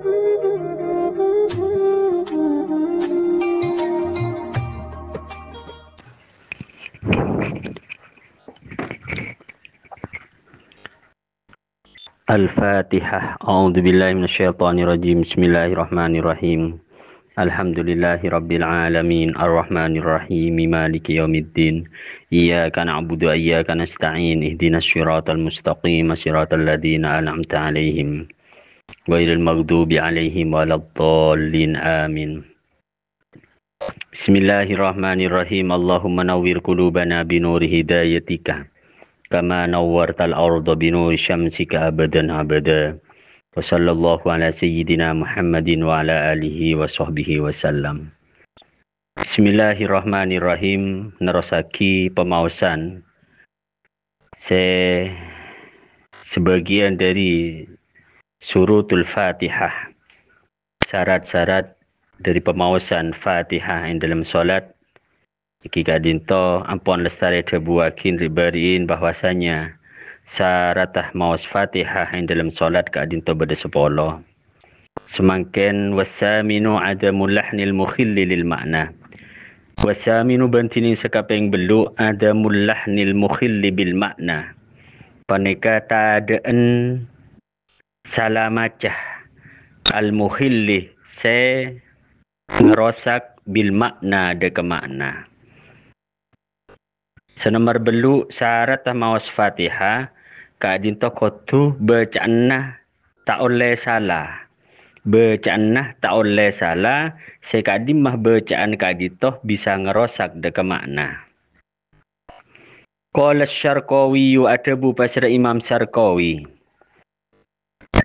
Al-Fatihah. A'udzubillahi minasyaitonirrajim. Bismillahirrahmanirrahim. Alhamdulillahi rabbil alamin. Arrahmanirrahim. Maliki yaumiddin. Iyyaka na'budu wa iyyaka nasta'in. Ihdinas siratal mustaqim. Siratal ladzina an'amta 'alaihim ghairil maghdubi 'alaihim waladdallin. Amin. Bismillahirrahmanirrahim. Allahumma nawwir qulubana binuri hidayatika kama nawwartal arda binuri syamsika abadan abada. Wa sallallahu ala sayyidina Muhammadin wa ala alihi wa sahbihi wasallam. Bismillahirrahmanirrahim. Nerosaki pemausan sebagian dari surutul Fatihah, syarat-syarat dari pemausan Fatihah yang dalam solat. Iki kadinto ampun lestari tebuakin ribariin bahwasanya syaratah maus Fatihah yang dalam solat kadinto beda sepolo. Semangken wasaminu adamul lahnil mukhilli lil makna. Wasaminu bantini sekapeng belu adamul lahnil mukhilli bil makna. Paneka tadaan salamacah al mukhilli se ngerosak bil makna de ke makna. Senomor belu syarat mawas Fatihah kadin tokotu bacaan tak oleh salah. Bacaan tak oleh salah sekadim mah bacaan kadito bisa ngerosak de ke makna. Qala Syarqawi atabu pasra Imam Syarqawi.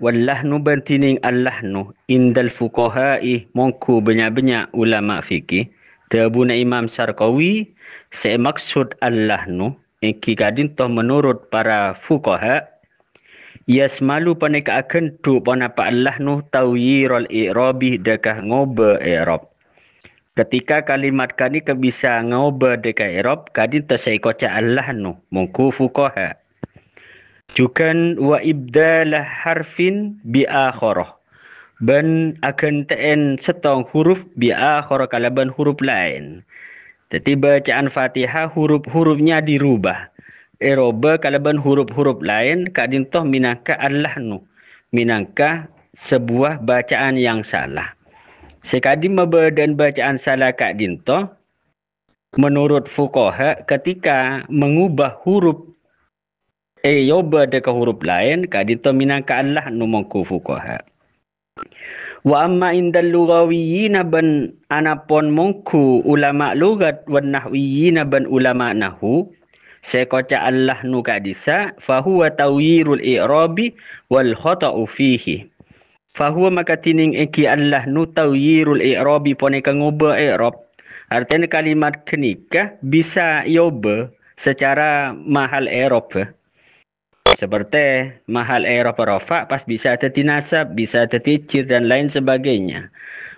Wallahnu bantining allahnu indal fuqaha'i mongku banyak-banyak ulama fikih. Tabuna Imam Syarqawi semaksud allahnu iki kadintoh menurut para fuqaha yasmalu paneka akan tu panapa allahnu tawyirul i'rabi dekah ngoba i'rab. Ketika kalimat kani bisa ngoba dekah i'rab kadintoh seikoca allahnu mongku fuqaha. Jukan wa ibdalah harfin bi akhirah. Ben akan ta'en setong huruf bi akhirah kalaban huruf lain. Jadi bacaan Fatihah huruf-hurufnya dirubah. Eroba kalaban huruf-huruf lain kadintoh minangka allahnu. Minangka sebuah bacaan yang salah. Sekadim dan bacaan salah kadintoh menurut fuqaha ketika mengubah huruf yoba deka huruf lain kadintoh minangka allahnu mongku fuqaha. Wa amma indal lughawiyyin ban anapun mongku ulama lugat wan nahwiyyin ban ulama nahwu sekoca allahnu kadisa fahuwa tawyirul i'rabi wal khata'u fihi. Fahuwa maka tining iki allahnu tawyirul i'rabi poneka ngoba i'rab. Artinya kalimat kenika bisa yoba secara mahal i'rab. Seperti mahal i'rab rafa pas bisa teti nasab, bisa teti cir dan lain sebagainya.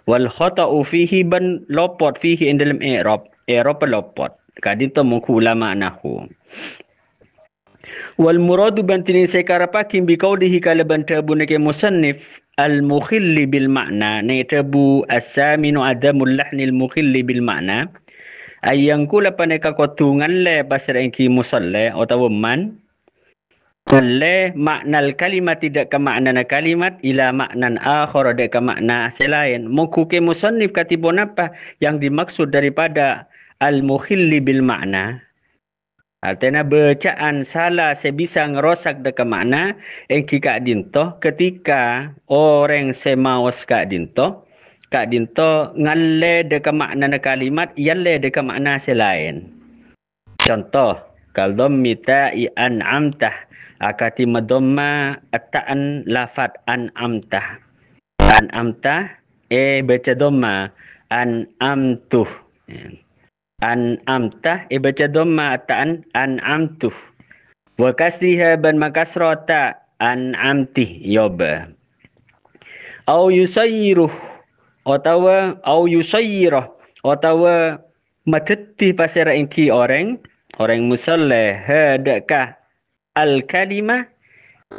Wal khata'u fihi ban lopot fihi in dalam i'rab. I'rab lopot. Kadito mungku ulama nahwu. Wal muradu bantini sekarapakim biqaulihi kalaban tabune ke musannif al mukhilli bil makna ne tabu as-saminu adamul lahnil mukhilli bil makna ayang kula paneka kotungan le pasra engki musalle atau man le maknal kalimat tidak ke makna kalimat ila maknan akhar ada ke makna selain. Mungku ke musannif katibun apa yang dimaksud daripada al-mukhilli bil makna. Artinya bacaan salah sebisa ngerosak deka makna engki kak dinto ketika orang semawas kak dinto ngalle deka makna kalimat yalle deka makna selain. Contoh kalau mita an amtah akati madhamma at-ta'an lafat an amtah baca dhamma an amtuh. An amtah baca dhamma at-ta'an an amtuh. Wa kasriha ban makasrata an amtih yoba. Au yusayyiruh au yusayyirah atawa matetti pasara engki orang musalleh hadakah al kalimah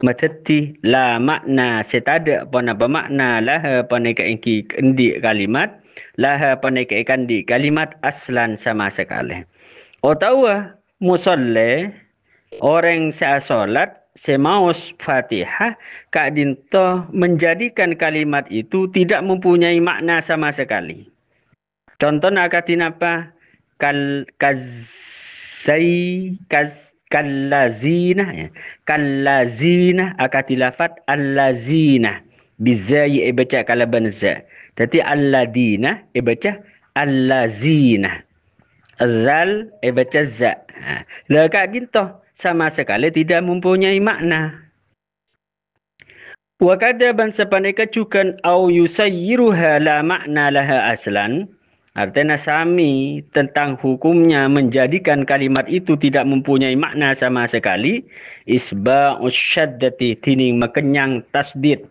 mateti la makna setada pona bermakna lah paneka ingki kendi kalimat lah paneka kandi kalimat aslan sama sekali. O tahu musolle orang sasolat semaus Fatihah kak dinto menjadikan kalimat itu tidak mempunyai makna sama sekali. Contohnya akatin apa? Kallazina ya. Kallazina akati lafat allazina bizai baca kalaban za. Jadi alladina baca allazina. Zal baca za. Lah kak dinto sama sekali tidak mempunyai makna. Wa kadaban sepaneka cukan au yusayyiruha la makna laha aslan. Artinya sami tentang hukumnya menjadikan kalimat itu tidak mempunyai makna sama sekali. Isba'us syaddati tining mekenyang tasdid.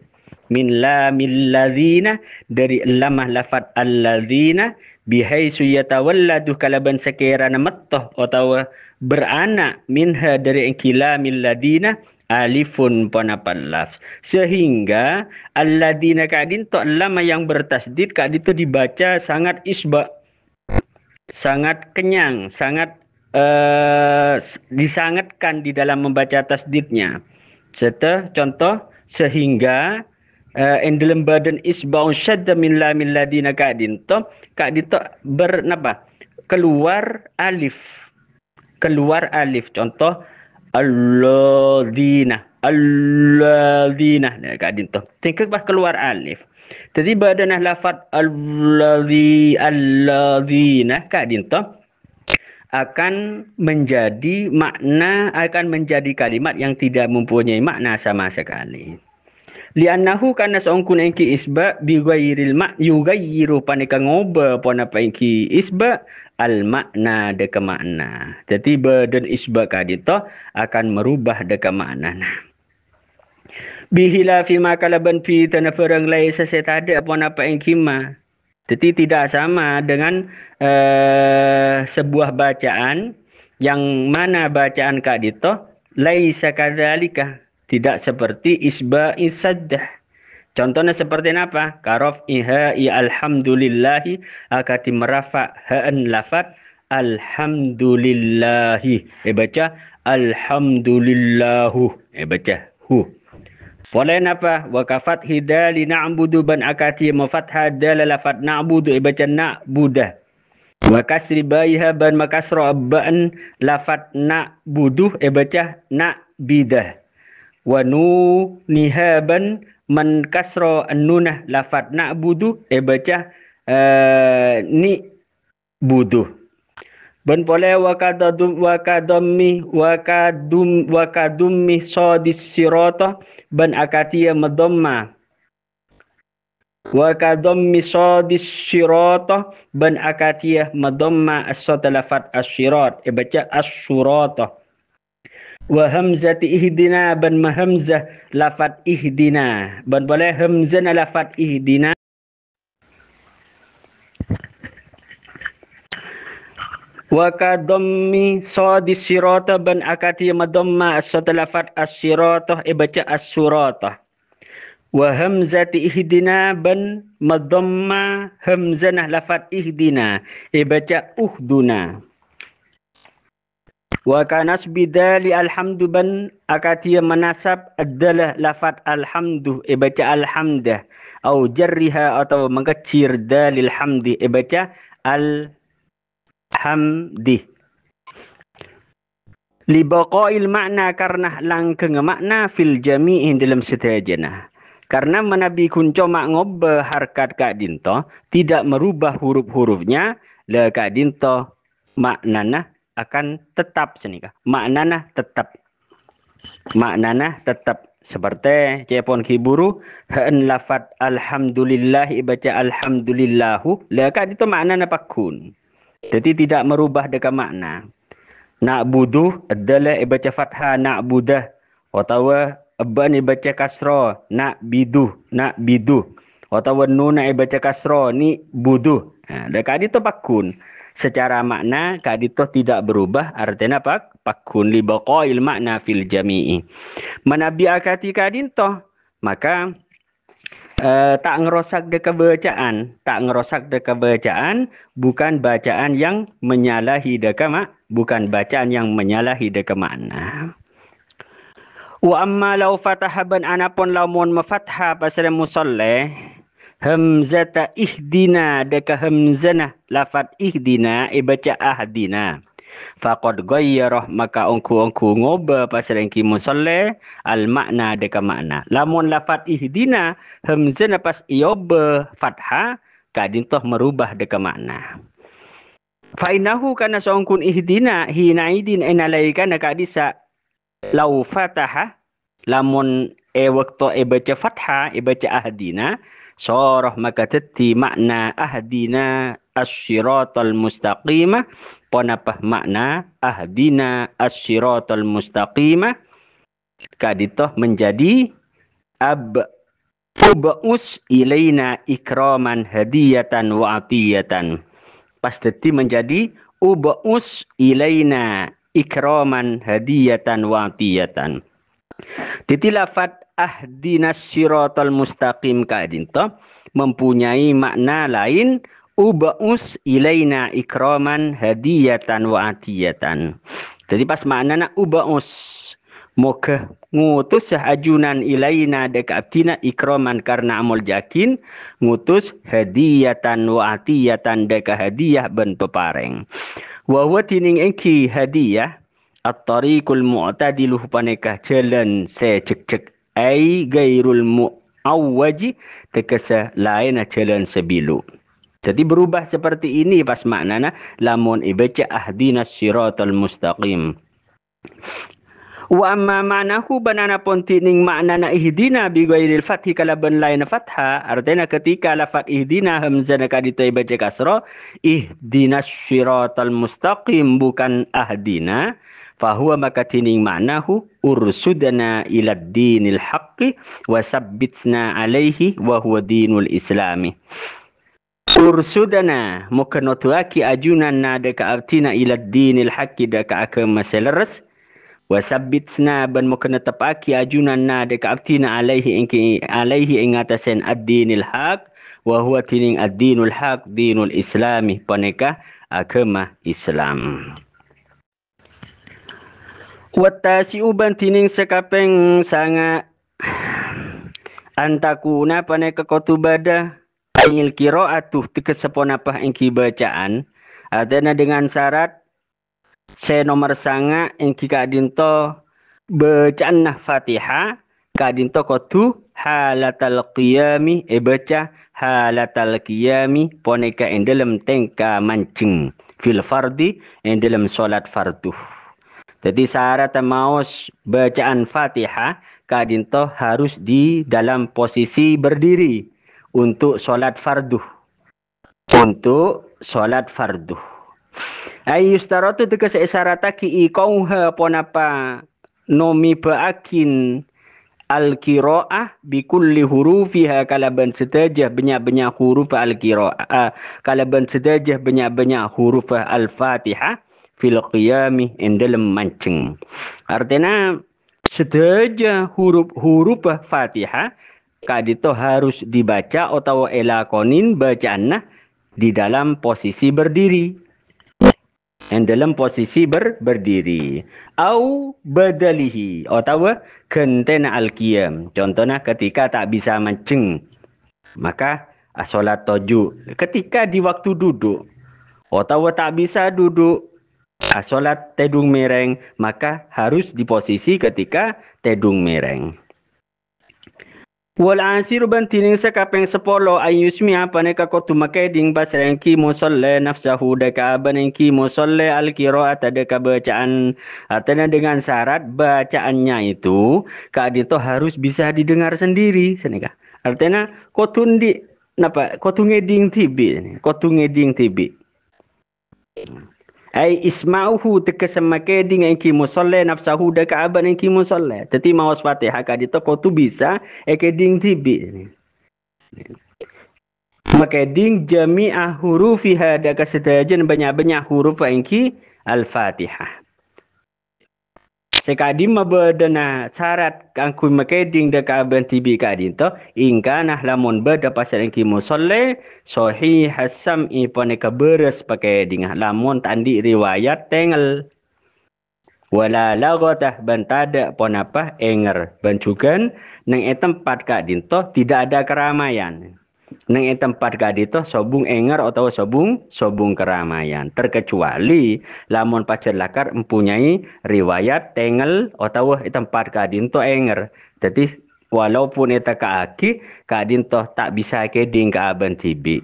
Min lamil ladhina dari lamah lafad al-ladhina. Bihaisu yatawalladu kalaban sekirana mettoh atau beranak minha dari lamil ladhina. Alifun panapan lafz. Sehingga alladina kadin to lama yang bertasdid kadin itu dibaca sangat isba, sangat kenyang, sangat disangatkan di dalam membaca tasdidnya. Serta contoh sehingga dalam badan isba'un syadda min lamil ladina kadin to bernapa? Keluar alif. Keluar alif. Contoh alladzina nah kadin tu tingkat bah keluar alif. Jadi badanah lafaz alladzina kadin tu akan menjadi makna, akan menjadi kalimat yang tidak mempunyai makna sama sekali. Li'annahu kana saungkun engki isba bi ghairil ma yughayyiru paneka ngoba pona engki isba al makna deka makna. Jadi badan isba kadito akan merubah deka makna. Bihila fi ma kalaban fi tanafarang lai sesetada pona engki ma. Jadi tidak sama dengan sebuah bacaan yang mana bacaan kadito laisa kadzalika. Tidak seperti isba'i saddah. Contohnya seperti apa? Karof ihai alhamdulillahi akati merafa ha'an lafat alhamdulillahi. Baca alhamdulillahu. Baca hu. Walain apa? Wakafat hidali na'budu ban akati mafathah dal lafat na'budu. Baca na'budah. Wakasri baiha ban makasra ba'an lafat na'buduh. Baca na'bidah. Wa nihaban man kasra an-nunah lafat na'budu baca ni budu. Ben pole wa kadummi sadis sirata ban akatia madamma. Wa kadummi sadis sirata ban akatia madamma as-sata lafat as-sirat baca as-surata. Wa hamzati ihdina ban mahamzah lafat ihdina ban boleh hamzah lafat ihdina wa kadammi sadis sirata ban akati madamma as-sata lafat as-sirata baca as-surata wa hamzati ihdina ban madamma hamzah lafat ihdina baca uhduna. Wa kanas bidali alhamdu ban akatia manasab adalah lafat alhamdu baca alhamdah au jarriha atau mengecir dalil hamdi baca alhamdi li baqail makna karena langkeng makna fil jami'in dalam setajana. Karena menabi kunco mak ngobe harkat kak dinto tidak merubah huruf-hurufnya la kak dinto maknana akan tetap senika. Maknana tetap. Maknana tetap. Seperti cepon kiburu ha'an lafat alhamdulillah baca alhamdulillahu. Laka itu maknana pakun. Jadi tidak merubah deka makna. Na'budu adalah baca fathah na'budah. Atau abban baca kasra na'bidu. Atau nun baca kasra ni budu. Laka itu pakun. Secara makna kadito tidak berubah artinya pak pakun li baqail makna fil jami'i. Manabi akati kadin toh maka tak ngerosak deka bacaan, bukan bacaan yang menyalahi deka bukan bacaan yang menyalahi deka makna. Wa amma law fataha ban anapun lamun mafatha pasal musalleh hamzata ihdina deka hamzana lafat ihdina baca ahdina faqad ghayyarah maka ongku ngoba pasal engki musalleh al makna deka makna lamun lafat ihdina hamzana pas iyoba fatha kadin toh merubah deka makna fa innahu kana saungkun ihdina hina idin enalaikan kadisa lau fataha lamun waktu baca fathah baca ahdina soroh maka teti makna ahdina as-siratal mustaqimah ponapah makna ahdina as-siratal mustaqimah kaditoh menjadi ubus ilaina ikraman hadiyatan wa atiyatan pas teti menjadi ubus ilaina ikraman hadiyatan wa atiyatan. Titi lafat ahdinas siratal mustaqim kadinto mempunyai makna lain ubus ilaina ikraman hadiyatan wa atiyatan. Jadi pas maknana ubus moga ngutus ajunan ilaina dekat abdina ikraman karena amal jakin ngutus hadiyatan wa atiyatan dekat hadiah ben pepareng. Wa huwa tining engki hadiah at-tariqul mu'tadiluh panekah jalan secek-cek ai gairul mu'awwaji tekesa lain jalan sebilu. Jadi berubah seperti ini pas maknana lamun ibaca ahdinas siratal mustaqim. Wa amma ma'nahu banana pun tining maknana ihdina bi ghairil fathi kalaban lain fatha artinya ketika lafaz ihdina hamzah kadito baca kasra ihdinas siratal mustaqim bukan ahdina fahuwa maka tining maknahu ursudana ila dinil haqqi wa sabbitna alaihi wa huwa dinul islami. Ursudana mukanotuaki ajunan na deka artina ila dinil haqqi deka agama seleres wasabbitsna ban mukanatapaki ajunan na deka artina alaihi ing atasen ad-dinil haq wa huwa tining ad-dinul haq dinul islami paneka agama Islam. Watasi uban tining sekapeng sanga antakuna paneka kotubada ayil qiraatuh tekeseponapah engki bacaan adana dengan syarat se nomor sanga engki kadinto bacaan nah Fatihah kadinto kotu halatal qiyami baca halatal qiyami poneka ing dalam tengka mancing fil fardi ing dalam salat fardu. Jadi syarat maos bacaan Fatihah kadinto harus di dalam posisi berdiri untuk salat fardu. Ayustaratu tegas isyarataki iqauha ponapa nomi baakin al-qiraah bikulli hurufiha kalaban sedajah banyak-banyak huruf al-qiraah kalaban sedajah banyak-banyak huruf al-Fatihah fil qiyami dalam mancing. Artinya sedajah huruf Fatihah kadito harus dibaca atau elakonin bacaanna di dalam posisi berdiri. Yang dalam posisi berdiri. Au badalihi atau kentena al-qiyam. Contohnya ketika tak bisa mancing. Maka salat toju. Ketika di waktu duduk. Atau tak bisa duduk. Salat tedung mereng. Maka harus di posisi ketika tedung mereng. Wal asiru bantining sakapeng sepolo ayusmi paneka kotu makeding basrengki musolle nafsahu deka banengki musolle al-qiraat deka bacaan artinya dengan syarat bacaannya itu kadito harus bisa didengar sendiri seneka artinya kotu ndi napa kotu ngeding tibi ai isma'uhu tekesama keding engki musolle nafsahu deka aban engki musolle teti maos Fatihah kadito kotu bisa ekeding tibi makeding jami'ah hurufiha deka sedajan banyak-banyak huruf engki al-Fatihah Sekadi mabedena syarat kangku makeding deka ben tibi kadin to ingkana lamun beda pasal engki musolle sahih hasam iponeka beres pakai dingah lamun tandi riwayat tengel wala lagatah bantada pon apa enger bancukan nang tempat kadin to tidak ada keramaian. Nang tempat kadito sobung enger atau sobung keramaian terkecuali lamun pacen lakar mempunyai riwayat tengel atau tempat kadinto enger. Jadi walaupun eta kaaki kadinto tak bisa keding ka aban tibi.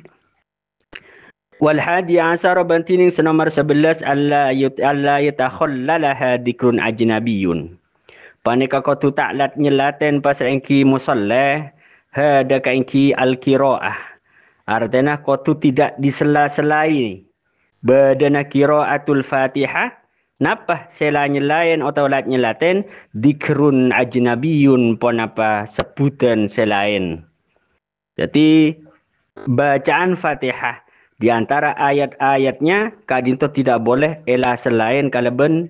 Wal hadi asar bantining senomor 11 alla yatakhallalaha dzikrun ajnabiyun. Paneka kau tu taklat nyelaten pasal engki musalleh hada ka engki al-qiraah. Artinya kau tu tidak disela-selai badana qiraatul Fatihah. Napa selanya lain atau lat nyelaten dzikrun ajnabiyun pon apa sebutan selain. Jadi bacaan Fatihah di antara ayat-ayatnya kadinto tidak boleh elah selain kaleben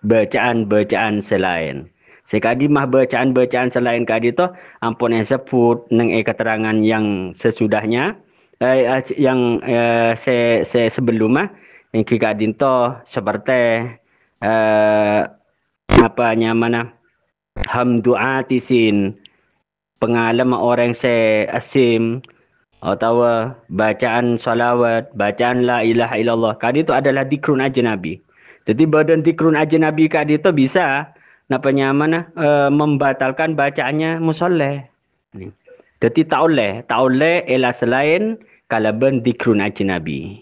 bacaan-bacaan selain. Sekadi mah bacaan-bacaan selain kadito ampun yang sebut neng keterangan yang sesudahnya yang sebelumnya yang kadinto seperti apanya mana hamduatisin pengalaman orang asim atau bacaan salawat, bacaan la ilaha illallah. Kadi itu adalah dikrun ajnabi. Jadi badan dikrun ajnabi kadi itu bisa napanya mana membatalkan bacaannya musalleh. Jadi tak oleh elah selain kalaban dikrun ajnabi.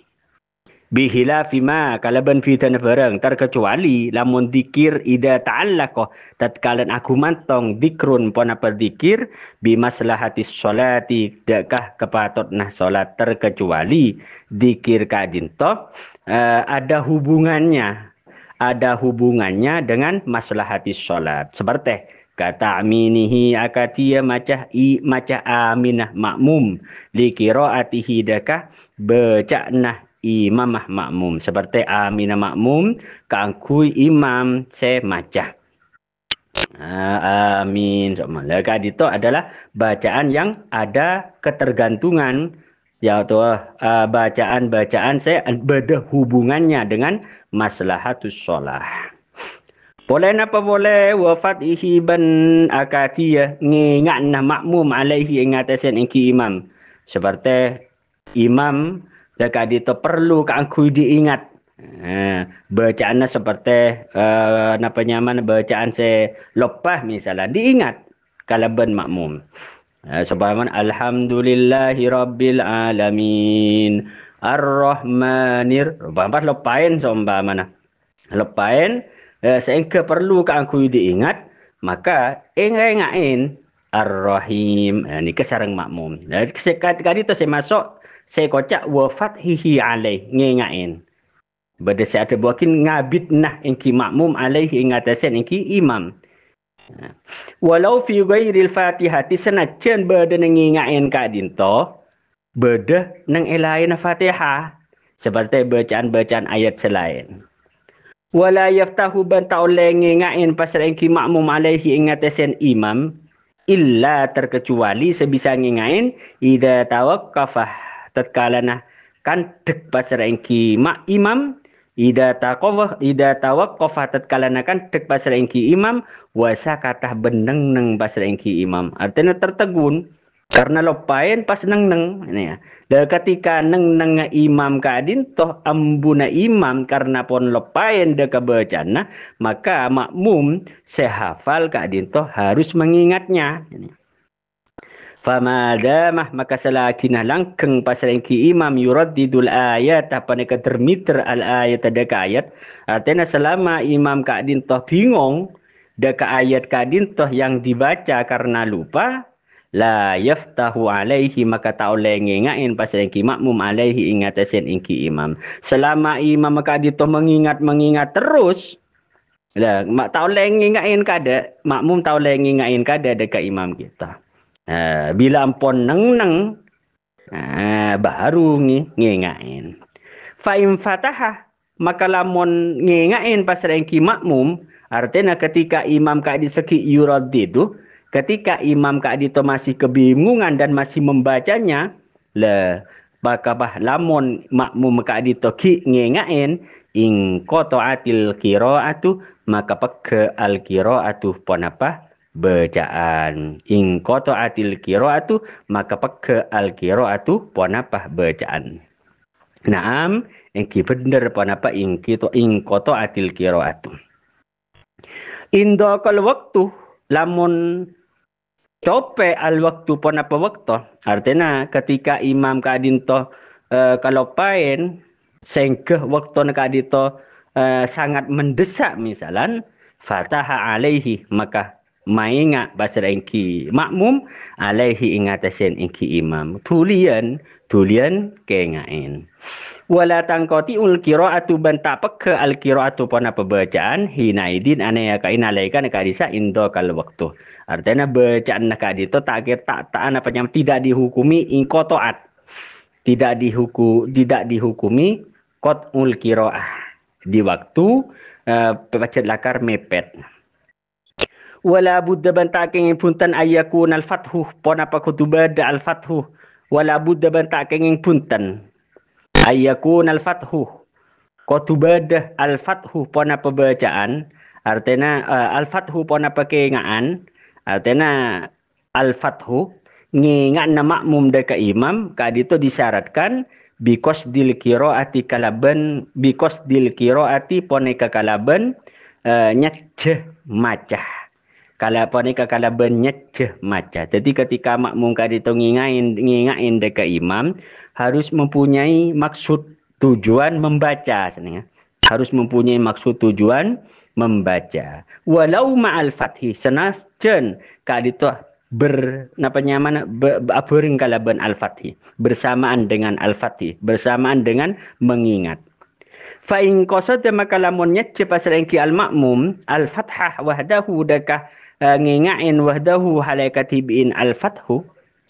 Bihilafi ma kalaban fitana barang terkecuali lamun dikir ida ta'allaqah tatkalan aku mantong dikrun pon apa dikir bimaslahatis sholati dekah kepatutna salat terkecuali dikir kadinto ada hubungannya dengan maslahatis salat seperti kata aminihi akatia maca aminah makmum li qiraatihi dekah bacana imamah makmum seperti amina makmum kangkui imam se macah amin maka itu adalah bacaan yang ada ketergantungan yaitu bacaan-bacaan saya beda hubungannya dengan maslahatus sholah. Boleh napa boleh wafat ihiban akatiyah ngingatna makmum alaihi ingatasan ingki imam seperti imam jika itu perlu kangku diingat. Bacaannya seperti apa nyaman bacaan se lopah misalnya diingat kalaban makmum. Subhanallah alhamdulillahi rabbil alamin ar-rahmanir bapak lopain seumpamana. Lopain sehingga perlu kangku diingat maka ingat-ingatin ar-rahim ini kesarang makmum. Jadi sekali itu saya masuk saya kocak wafat hihi alaih ngengain. Bada saya ada buakin ngabit nah engki makmum alaih ingatasan engki imam. Walau fi ghairil fatihati senajan bada ngengain kadinto bada nang elain fatihah seperti bacaan-bacaan ayat selain. Wala yaftahu ban tauleh ngengain pasal engki makmum alaihi ingatasan imam illa terkecuali sebisa ngengain ida tawaqqafah tatkalana kan dek pasar engki mak imam ida tawaqqafa tatkalana kan dek pasar engki imam wasa katah beneng neng pasar engki imam artinya tertegun karena lopain pas neng ini ya. Dan ketika neng imam kadin toh ambuna imam karena pon lopain deka bacana maka makmum sehafal kadin toh harus mengingatnya ini. Famadamah maka salakinah langkeng pasal engki imam yuraddidul ayat apa neka termiter al ayat deka ayat artinya selama imam kadin toh bingung deka ayat kadin toh yang dibaca karena lupa la yaftahu alaihi maka tauleh ngengain pasal engki makmum alaihi ingatasen engki imam selama imam kadin toh mengingat terus lah mak tauleh ngengain kada makmum tauleh ngengain kada deka imam kita. Bila ampun neng baru ngengain. Fa'im fatahah maka lamun ngengain pasal engki makmum, artinya ketika imam kadi seki yuradidu, ketika imam kadi itu masih kebingungan dan masih membacanya, le maka bah lamun makmum kadi to ki ngengain ing qata'atil qira'atu, maka peke al qira'atu pon apa? Bacaan. Ing qata'atil qira'atu, maka peke al qira'atu pon apa? Bacaan. Naam, engki bener pon apa ing qata'atil qira'atu. Indo kal waktu lamun cope al waktu pon apa waktu, artinya ketika imam kadin to kalau pain sengkeh waktu kadito sangat mendesak misalan, fataha alaihi, maka mainga basar engki makmum alaihi ingatasen engki imam tulian kengain. Wala tangqati'ul qira'atu banta peke al qira'atu pona pembacaan hinaidin anaya kaina laikan kadisa indo kal waktu. Artinya bacaan nak adito tak apa nyam tidak dihukumi ing qata'at. Tidak dihukumi qat'ul qira'ah di waktu pembacaan lakar mepet. Wala budda banta kenging punten ayakun al fathu pona pa kutubad al fathu. Wala budda banta kenging punten ayakun al-fathu kotubadah al-fathu pona pembacaan, artinya al-fathu pona pakengaan, artinya al-fathu ngingat na makmum deka imam kadito disyaratkan bikos dil qiraati kalaban bikos dil qiraati poneka kalaban nyeceh macah kala poneka kalaban nyeceh macah. Jadi ketika makmum kadito ngingain deka imam harus mempunyai maksud tujuan membaca sebenarnya. Harus mempunyai maksud tujuan membaca. Walau ma'al fathi senajan kadito bering kalaban al-fathi, bersamaan dengan al-fathi, bersamaan dengan mengingat. Fa in qasada maka lamun nyece pasal engki al-makmum al-fathah wahdahu dakah ngingain wahdahu halakati bi'in al-fathu.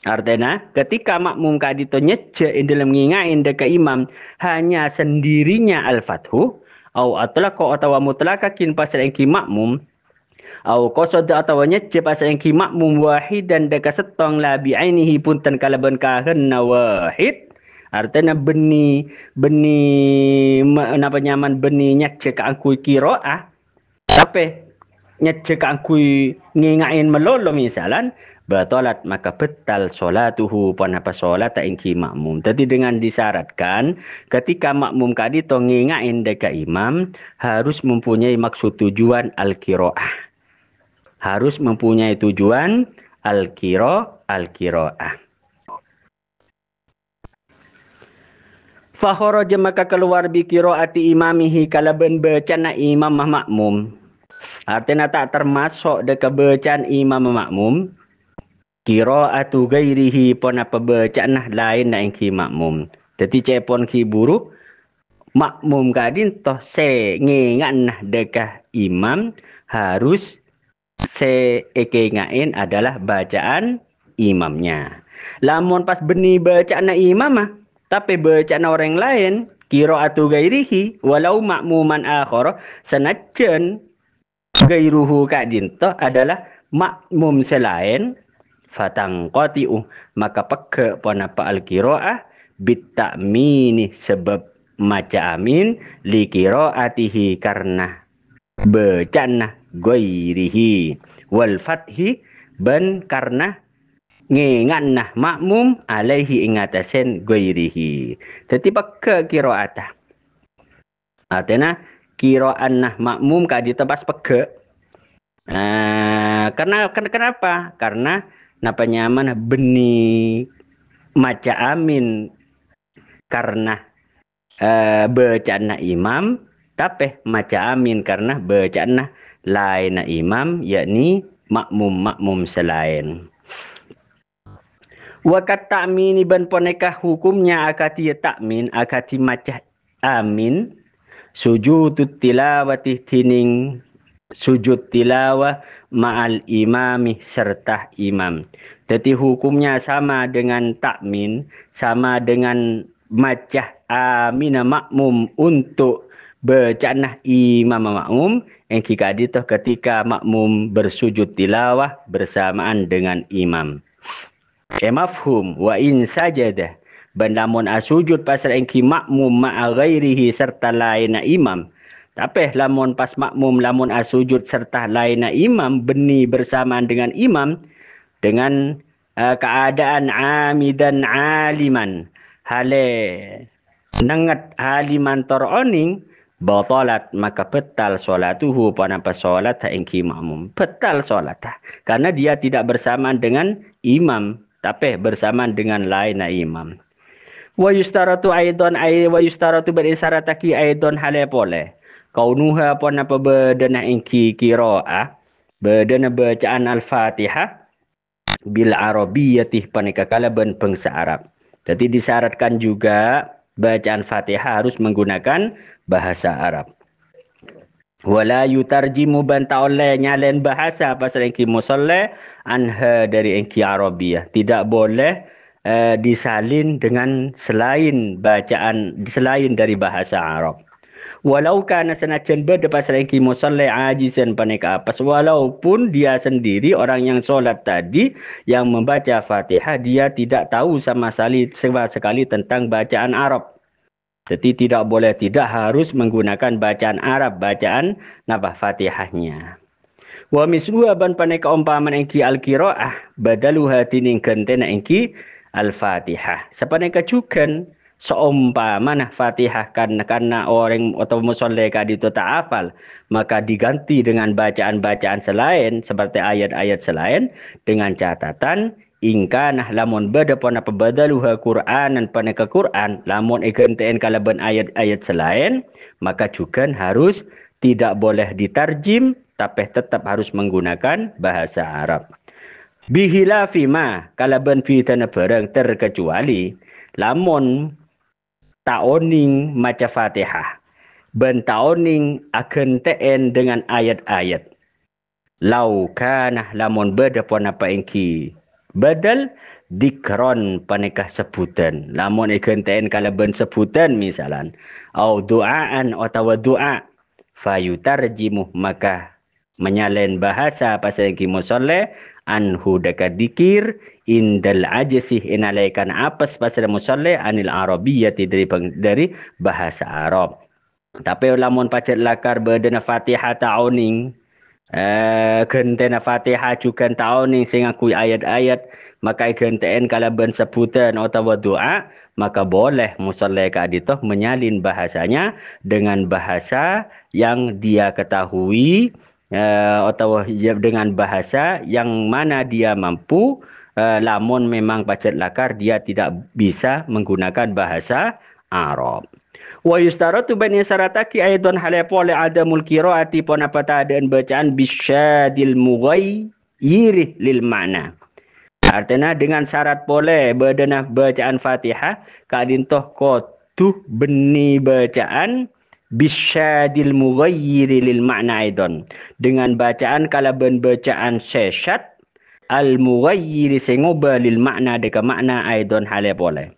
Artinya ketika makmum kadito nyece dalam ngingain deka imam hanya sendirinya al-fathu au atlaqo atau mutlaqakin pasal engki makmum au qasada atau nyece pasal engki makmum wahidan deka setong la bi'ainihi punten kalaban kahenna wahid. Artinya beni napa nyaman beni nyece ka angkui qiraah tapi nyece ka angkui ngingain melolo misalan batalat maka betal solatuhu panapa solat engki makmum. Jadi dengan disyaratkan ketika makmum kadito ngingain deka imam harus mempunyai maksud tujuan al-qiraah. Harus mempunyai tujuan al-qiraah. Fakharaja maka keluar bi qiraati imamihi kalaban bacana imam makmum. Artinya tak termasuk deka bacaan imam makmum. Qira'atu ghairihi pon apa bacaan lain na engki makmum. Jadi cepon ki buruk makmum kadin toh se ngengan dekah imam harus se ekengain adalah bacaan imamnya. Lamun pas beni bacaan imam tapi bacaan orang lain qira'atu ghairihi walau makmuman akhar sanajan gairuhu kadin toh adalah makmum selain fatang qati'u maka peke panapa al-qiraah bitamini sebab maca amin li qiraatihi karena bacana ghairihi wal fathi ban karena ngenganna makmum alaihi ingatasen ghairihi. Dadi peke qiraatah. Artinya qiraanna makmum kadito pas peke. Kenapa? Karena napa nyaman beni maca amin karena bacaan imam tapi maca amin karena bacaan lain imam yakni makmum selain. Wakat ta'mini ban ponekah hukumnya akati takmin akati maca amin sujudut tilawati tining sujud tilawah ma'al imami serta imam. Jadi hukumnya sama dengan takmin, sama dengan macah amina makmum untuk bacaan imam makmum engki kadi toh ketika makmum bersujud tilawah bersamaan dengan imam. Mafhum wa in sajada ban lamun asujud pasal engki makmum ma'a ghairihi serta lain imam. Tapi lamun pas makmum lamun asujud serta lain imam beni bersamaan dengan imam dengan keadaan amidan aliman hale nengat haliman toroning batalat maka betal solatuhu panapa solat engki makmum betal solat karena dia tidak bersamaan dengan imam tapi bersamaan dengan lain imam. Wa yustaratu aidan wa yustaratu berisyarataki aidan hale pole kaunuha panapa bedana engki qiraah bedana bacaan al-Fatihah bil arabiyyati panika kalaban bangsa Arab. Jadi disyaratkan juga bacaan Fatihah harus menggunakan bahasa Arab. Wala yutarjimu banta oleh nyalen bahasa pasal engki musalla anha dari engki Arabiyah. Tidak boleh disalin dengan selain bacaan selain dari bahasa Arab. Walau kana senajan beda pasal engki musalla ajizan paneka apas walaupun dia sendiri orang yang solat tadi yang membaca Fatihah dia tidak tahu sama sekali tentang bacaan Arab. Jadi tidak boleh tidak harus menggunakan bacaan Arab bacaan napa Fatihahnya. Wa misluha ban paneka umpaman engki al-qiraah badaluha tining gentena engki al-Fatihah. Sapaneka jukan seumpama Fatihah karena orang atau musolli kadi itu tak hafal maka diganti dengan bacaan-bacaan selain seperti ayat-ayat selain dengan catatan ingkana lamun beda pona pebadaluha Qur'anan paneka Qur'an lamun igantiin kalaban ayat-ayat selain maka juga harus tidak boleh ditarjim tapi tetap harus menggunakan bahasa Arab. Bihilafi ma kalaban fi tanah barang terkecuali lamun taoning maca Fatihah ben taoning akan teen dengan ayat-ayat lau kana lamun beda pon apa engki badal dikron panekah sebutan lamun akan teen kalaban sebutan misalan au doaan atau doa fayutarjimu maka menyalen bahasa pasal engki musolle anhu dekat dikir indal ajsih inalaikan apes pasal musalli anil arabiyyati dari bahasa Arab. Tapi lamun pacet lakar bedena Fatihah ta'uning gentena Fatihah juga ta'uning sing akui ayat-ayat maka genteen kalaban sebutan atau doa maka boleh musalli kaditoh menyalin bahasanya dengan bahasa yang dia ketahui atau dengan bahasa yang mana dia mampu lamun memang pacet lakar dia tidak bisa menggunakan bahasa Arab. Wa yustaratu bani sarataki aidan halepole adamul qiraati ponapata dan bacaan bisyadil mughayyir lil ma'na. Artinya dengan syarat boleh bedana bacaan Fatihah kadintoh kotuh beni bacaan bisyadil mughayyir lil ma'na aidan dengan bacaan kalaban bacaan syad al mughayyir sing ngubah lil makna deka makna aidan hale boleh.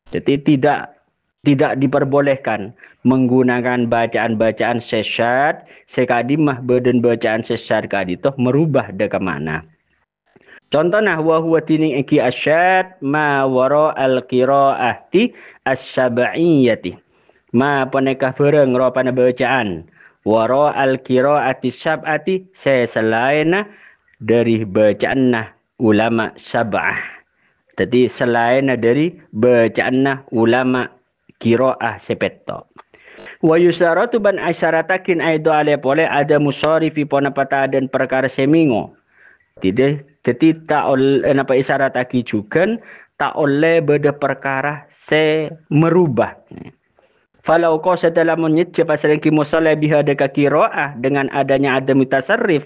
Jadi tidak diperbolehkan menggunakan bacaan-bacaan syad sekadimah badan bacaan syad kaditoh merubah deka makna. Contohnya wa huwa tining iki asyad ma wara al qiraati as-sab'iyyati ma panekah bareng ropana bacaan wara al-qiraati sab'ati selain dari bacaan ulama sab'ah. Jadi selain dari bacaan ulama qiraah sepetto. Wa yusaratu ban asyaratakin aido ale pole ada musarifi ponapata dan perkara semingo. Jadi tak oleh napa isyarataki juga tak oleh beda perkara se merubah. Falau kau setelah menyece pasal yang musalla biha deka qiraah dengan adanya ada mutasarrif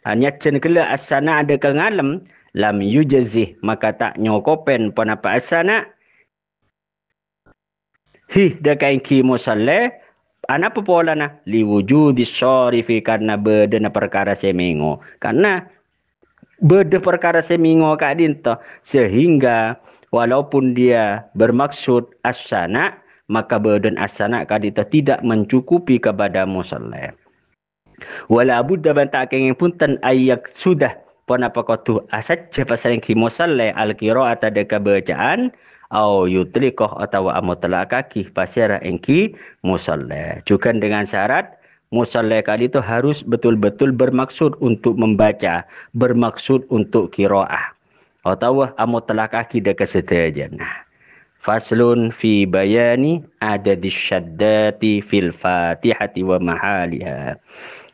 hanya cen kela asana ada kengalem lam yujazih maka tak nyokopen panapa asana deka ki musalla ana popolana liwujudi syarifi karena bedena perkara semingo karena beda perkara semingo kadinto sehingga walaupun dia bermaksud asana maka badan asana kadita tidak mencukupi kepada musalla. Wala budda bantak kenging punten ayak sudah pon apa kotu asat pasal yang musalla al qiraat ada bacaan au yutlikoh atau amutla kaki pasira engki musalla. Juga dengan syarat musalla kali itu harus betul-betul bermaksud untuk membaca, bermaksud untuk qiraah. Atau amutla kaki dekat setajan. Faslun fi bayani adadis syaddati fil fatihati wa mahaliha.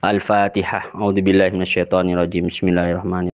Al-Fatihah. A'udzubillahi minasyaitonirrajim. Bismillahirrahmanirrahim.